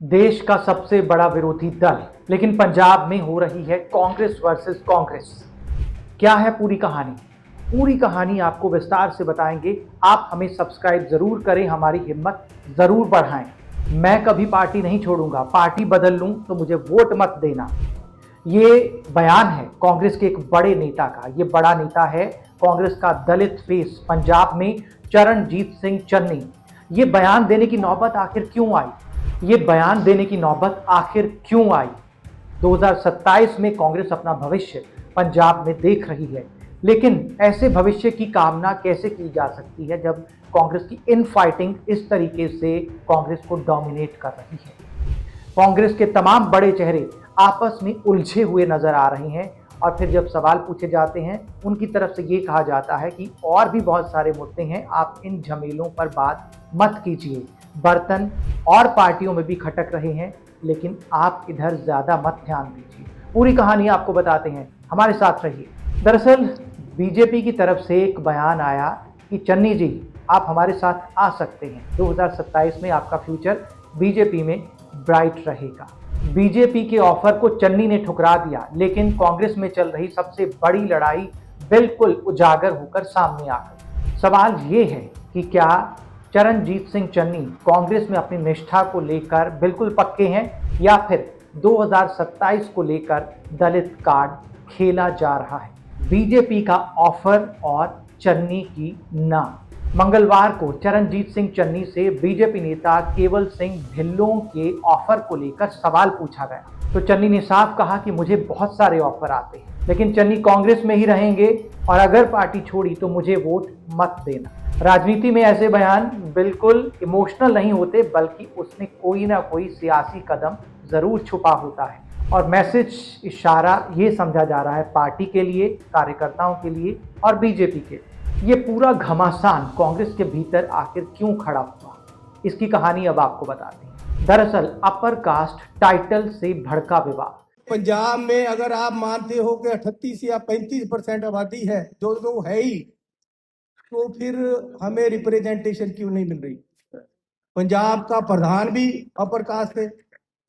देश का सबसे बड़ा विरोधी दल, लेकिन पंजाब में हो रही है कांग्रेस वर्सेस कांग्रेस। क्या है पूरी कहानी? पूरी कहानी आपको विस्तार से बताएंगे। आप हमें सब्सक्राइब जरूर करें, हमारी हिम्मत जरूर बढ़ाएं। मैं कभी पार्टी नहीं छोड़ूंगा, पार्टी बदल लूं तो मुझे वोट मत देना। ये बयान है कांग्रेस के एक बड़े नेता का। ये बड़ा नेता है कांग्रेस का दलित फेस पंजाब में, चरणजीत सिंह चन्नी। ये बयान देने की नौबत आखिर क्यों आई? ये बयान देने की नौबत आखिर क्यों आई? 2027 में कांग्रेस अपना भविष्य पंजाब में देख रही है, लेकिन ऐसे भविष्य की कामना कैसे की जा सकती है जब कांग्रेस की इन फाइटिंग इस तरीके से कांग्रेस को डोमिनेट कर रही है। कांग्रेस के तमाम बड़े चेहरे आपस में उलझे हुए नजर आ रहे हैं, और फिर जब सवाल पूछे जाते हैं उनकी तरफ से ये कहा जाता है कि और भी बहुत सारे मुद्दे हैं, आप इन झमेलों पर बात मत कीजिए। बर्तन और पार्टियों में भी खटक रहे हैं, लेकिन आप इधर ज्यादा मत ध्यान दीजिए। पूरी कहानी आपको बताते हैं, हमारे साथ रहिए। दरअसल बीजेपी की तरफ से एक बयान आया कि चन्नी जी, आप हमारे साथ आ सकते हैं, 2027 में आपका फ्यूचर बीजेपी में ब्राइट रहेगा। बीजेपी के ऑफर को चन्नी ने ठुकरा दिया, लेकिन कांग्रेस में चल रही सबसे बड़ी लड़ाई बिल्कुल उजागर होकर सामने आ गई। सवाल ये है कि क्या चरणजीत सिंह चन्नी कांग्रेस में अपनी निष्ठा को लेकर बिल्कुल पक्के हैं, या फिर 2027 को लेकर दलित कार्ड खेला जा रहा है? बीजेपी का ऑफर और चन्नी की ना। मंगलवार को चरणजीत सिंह चन्नी से बीजेपी नेता केवल सिंह ढिल्लों के ऑफर को लेकर सवाल पूछा गया, तो चन्नी ने साफ कहा कि मुझे बहुत सारे ऑफर आते हैं, लेकिन चन्नी कांग्रेस में ही रहेंगे, और अगर पार्टी छोड़ी तो मुझे वोट मत देना। राजनीति में ऐसे बयान बिल्कुल इमोशनल नहीं होते, बल्कि उसमें कोई ना कोई सियासी कदम जरूर छुपा होता है, और मैसेज इशारा ये समझा जा रहा है पार्टी के लिए, कार्यकर्ताओं के लिए और बीजेपी के लिए। ये पूरा घमासान कांग्रेस के भीतर आखिर क्यों खड़ा हुआ, इसकी कहानी अब आपको बताते हैं। दरअसल अपर कास्ट टाइटल से भड़का विवाद। पंजाब में अगर आप मानते हो कि 38 या 35% आबादी है, जो तो है ही, तो फिर हमें रिप्रेजेंटेशन क्यों नहीं मिल रही? पंजाब का प्रधान भी अपर कास्ट है,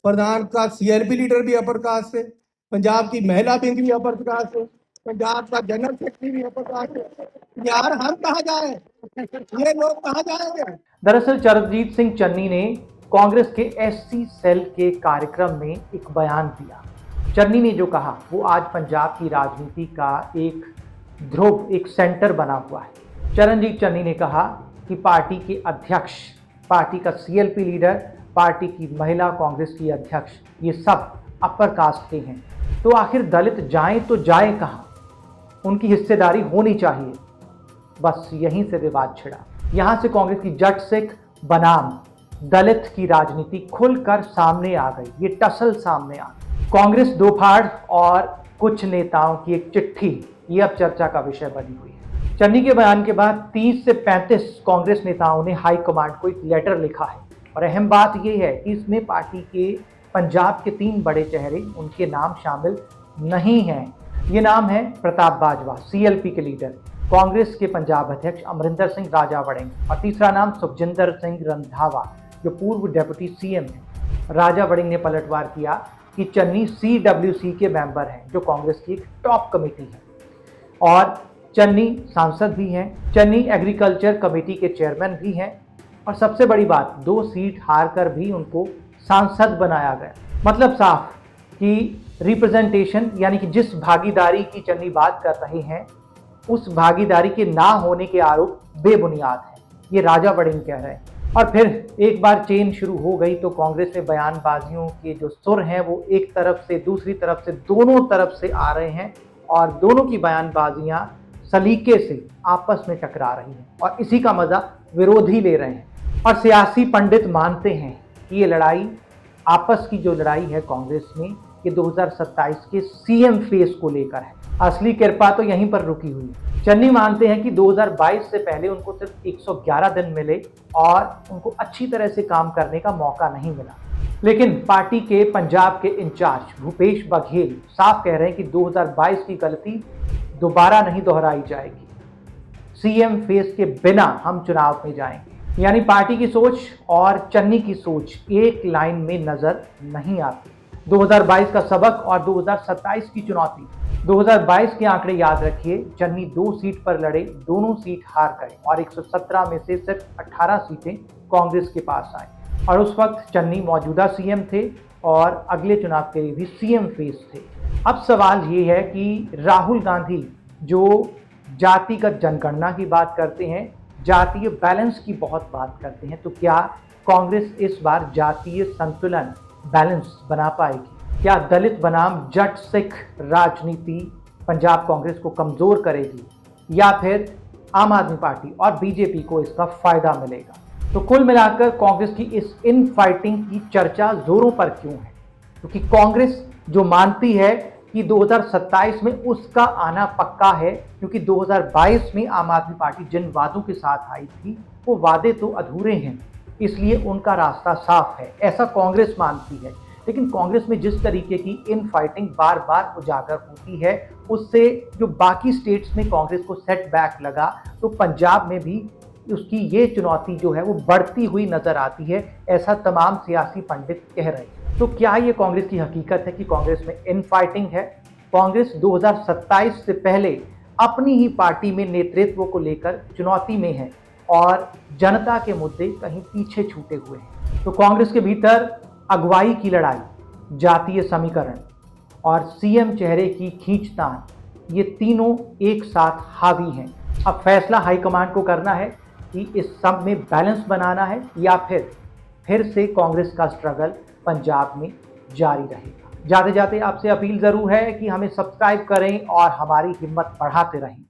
प्रधान का सीएलपी लीडर भी अपर कास्ट है, पंजाब की महिला विंग भी अपर कास्ट है, पंजाब का जनरल सेक्रेटरी भी अपर कास्ट है। यार हम कहाँ जाए, ये लोग कहाँ जाएंगे? दरअसल चरणजीत सिंह चन्नी ने कांग्रेस के एससी सेल के कार्यक्रम में एक बयान दिया। चन्नी ने जो कहा वो आज पंजाब की राजनीति का एक ध्रुव, एक सेंटर बना हुआ है। चरणजीत चन्नी ने कहा कि पार्टी के अध्यक्ष, पार्टी का सीएलपी लीडर, पार्टी की महिला कांग्रेस की अध्यक्ष, ये सब अपर कास्ट के हैं, तो आखिर दलित जाएं तो जाए कहां? उनकी हिस्सेदारी होनी चाहिए। बस यहीं से विवाद छिड़ा। यहां से कांग्रेस की जट सिख बनाम दलित की राजनीति खुलकर सामने आ गई। ये टसल सामने आ गई। कांग्रेस दो फाड़ और कुछ नेताओं की एक चिट्ठी, ये अब चर्चा का विषय बनी हुई है। चन्नी के बयान के बाद 30 से 35 कांग्रेस नेताओं ने हाईकमांड को एक लेटर लिखा है, और अहम बात यह है कि इसमें पार्टी के पंजाब के 3 बड़े चेहरे, उनके नाम शामिल नहीं हैं। ये नाम है प्रताप बाजवा, सीएलपी के लीडर, कांग्रेस के पंजाब अध्यक्ष अमरिंदर सिंह राजा वड़िंग, और तीसरा नाम सुखजिंदर सिंह रंधावा, जो पूर्व डेप्यूटी सीएम है। राजा वड़िंग ने पलटवार किया कि चन्नी सीडब्ल्यूसी के मेंबर हैं, जो कांग्रेस की एक टॉप कमेटी है, और चन्नी सांसद भी हैं। चन्नी एग्रीकल्चर कमेटी के चेयरमैन भी हैं, और सबसे बड़ी बात, 2 सीट हारकर भी उनको सांसद बनाया गया। मतलब साफ कि रिप्रेजेंटेशन, यानी कि जिस भागीदारी की चन्नी बात कर रहे हैं, उस भागीदारी के ना होने के आरोप बेबुनियाद है, ये राजा वड़िंग कह रहे हैं। और फिर एक बार चेन शुरू हो गई तो कांग्रेस में बयानबाजियों के जो सुर हैं वो एक तरफ से दूसरी तरफ से, दोनों तरफ से आ रहे हैं, और दोनों की बयानबाजियां सलीके से आपस में टकरा रही हैं, और इसी का मजा विरोधी ले रहे हैं। और सियासी पंडित मानते हैं कि ये लड़ाई, आपस की जो लड़ाई है कांग्रेस में, ये 2027 के सीएम फेस को लेकर है। असली कृपा तो यहीं पर रुकी हुई है। चन्नी मानते हैं कि 2022 से पहले उनको सिर्फ 111 दिन मिले और उनको अच्छी तरह से काम करने का मौका नहीं मिला, लेकिन पार्टी के पंजाब के इंचार्ज भूपेश बघेल साफ कह रहे हैं कि 2022 की गलती दोबारा नहीं दोहराई जाएगी। सीएम फेस के बिना हम चुनाव में जाएंगे। यानी पार्टी की सोच और चन्नी की सोच एक लाइन में नजर नहीं आती। 2022 का सबक और 2027 की चुनौती। 2022 के आंकड़े याद रखिए, चन्नी 2 सीट पर लड़े, दोनों सीट हार गए और 117 में से सिर्फ 18 सीटें कांग्रेस के पास आई। और उस वक्त चन्नी मौजूदा सीएम थे और अगले चुनाव के लिए भी सीएम फेस थे। अब सवाल ये है कि राहुल गांधी जो जातिगत जनगणना की बात करते हैं, जातीय बैलेंस की बहुत बात करते हैं, तो क्या कांग्रेस इस बार जातीय संतुलन बैलेंस बना पाएगी? क्या दलित बनाम जट सिख राजनीति पंजाब कांग्रेस को कमजोर करेगी या फिर आम आदमी पार्टी और बीजेपी को इसका फायदा मिलेगा? तो कुल मिलाकर कांग्रेस की इस इन फाइटिंग की चर्चा जोरों पर क्यों है? क्योंकि कांग्रेस जो मानती है कि 2027 में उसका आना पक्का है, क्योंकि 2022 में आम आदमी पार्टी जिन वादों के साथ आई थी वो वादे तो अधूरे हैं, इसलिए उनका रास्ता साफ है, ऐसा कांग्रेस मानती है। लेकिन कांग्रेस में जिस तरीके की इन फाइटिंग बार बार उजागर होती है, उससे जो बाकी स्टेट्स में कांग्रेस को सेटबैक लगा, तो पंजाब में भी उसकी ये चुनौती जो है वो बढ़ती हुई नजर आती है, ऐसा तमाम सियासी पंडित कह रहे हैं। तो क्या ये कांग्रेस की हकीकत है कि कांग्रेस में इन फाइटिंग है? कांग्रेस 2027 से पहले अपनी ही पार्टी में नेतृत्व को लेकर चुनौती में है और जनता के मुद्दे कहीं पीछे छूटे हुए हैं। तो कांग्रेस के भीतर अगुवाई की लड़ाई, जातीय समीकरण और सीएम चेहरे की खींचतान, ये तीनों एक साथ हावी हैं। अब फैसला हाईकमांड को करना है कि इस सब में बैलेंस बनाना है या फिर से कांग्रेस का स्ट्रगल पंजाब में जारी रहेगा। जाते जाते आपसे अपील जरूर है कि हमें सब्सक्राइब करें और हमारी हिम्मत बढ़ाते रहें।